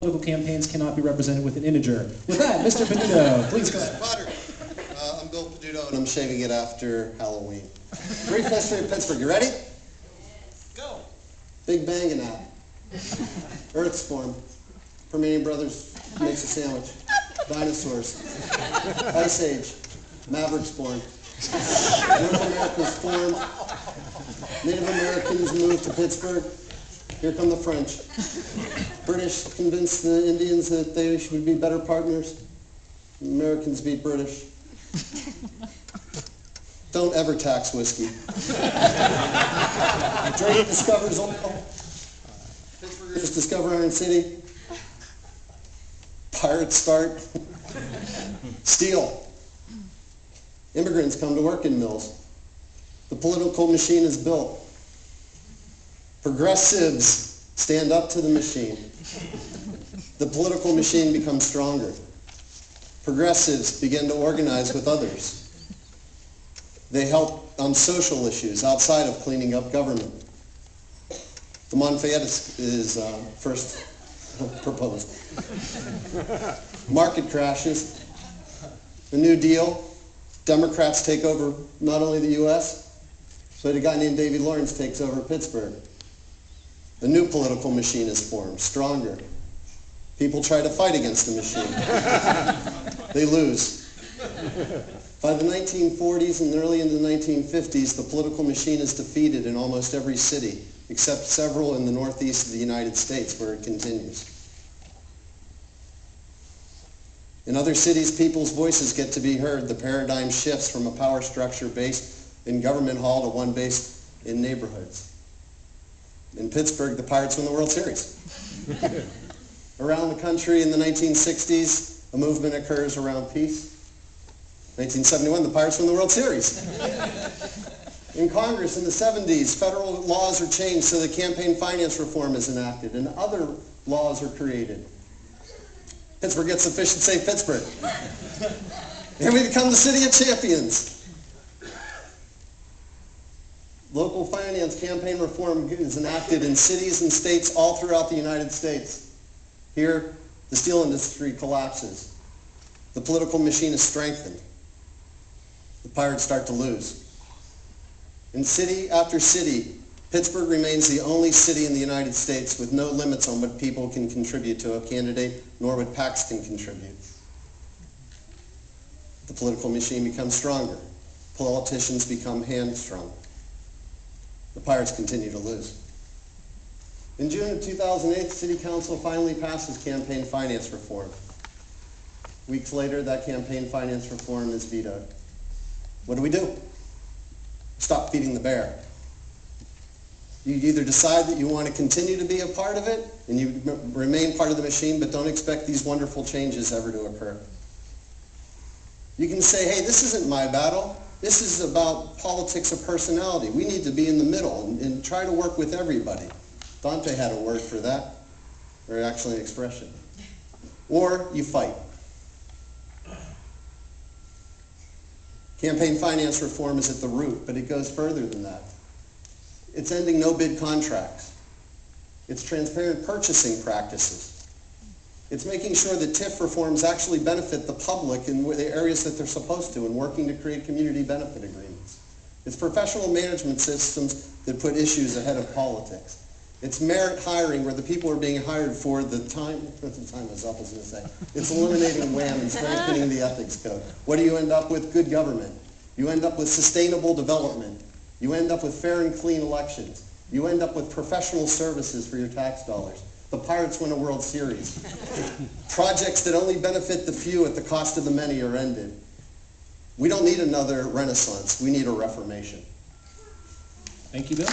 political campaigns cannot be represented with an integer. With that, Mr. Peduto, please go ahead. Potter. I'm Bill Peduto, and I'm shaving it after Halloween. Brief history of Pittsburgh. You ready? Go. Big Bang and that. Earth's formed. Permian Brothers makes a sandwich. Dinosaurs. Ice Age. Mavericks born. North America's formed. Native Americans moved to Pittsburgh. Here come the French. British convinced the Indians that they should be better partners. Americans beat British. Don't ever tax whiskey. Drake discovers oil. Pittsburghers discover Iron City. Pirates start. Steel. Immigrants come to work in mills. The political machine is built. Progressives stand up to the machine. The political machine becomes stronger. Progressives begin to organize with others. They help on social issues outside of cleaning up government. The Monfayette is first proposed. Market crashes. The New Deal. Democrats take over not only the U.S., but a guy named Davy Lawrence takes over Pittsburgh. A new political machine is formed, stronger. People try to fight against the machine. They lose. By the 1940s and early into the 1950s, the political machine is defeated in almost every city, except several in the northeast of the United States, where it continues. In other cities, people's voices get to be heard. The paradigm shifts from a power structure based in Government Hall to one based in neighborhoods. In Pittsburgh, the Pirates win the World Series. Around the country in the 1960s, a movement occurs around peace. 1971, the Pirates win the World Series. In Congress in the 70s, federal laws are changed so that campaign finance reform is enacted and other laws are created. Pittsburgh gets the fish and save Pittsburgh. And we become the city of champions. Local finance campaign reform is enacted in cities and states all throughout the United States. Here, the steel industry collapses. The political machine is strengthened. The Pirates start to lose. In city after city, Pittsburgh remains the only city in the United States with no limits on what people can contribute to a candidate, nor what PACs can contribute. The political machine becomes stronger. Politicians become hamstrung. The Pirates continue to lose. In June of 2008, the City Council finally passes campaign finance reform. Weeks later, that campaign finance reform is vetoed. What do? Stop feeding the bear. You either decide that you want to continue to be a part of it, and you remain part of the machine, but don't expect these wonderful changes ever to occur. You can say, hey, this isn't my battle. This is about politics of personality. We need to be in the middle and try to work with everybody. Dante had a word for that, or actually an expression. Or you fight. Campaign finance reform is at the root, but it goes further than that. It's ending no-bid contracts. It's transparent purchasing practices. It's making sure that TIF reforms actually benefit the public in the areas that they're supposed to and working to create community benefit agreements. It's professional management systems that put issues ahead of politics. It's merit hiring where the people are being hired for the time is up, I was going to say. It's eliminating wham and strengthening the ethics code. What do you end up with? Good government. You end up with sustainable development. You end up with fair and clean elections. You end up with professional services for your tax dollars. The Pirates win a World Series. Projects that only benefit the few at the cost of the many are ended. We don't need another renaissance. We need a reformation. Thank you, Bill.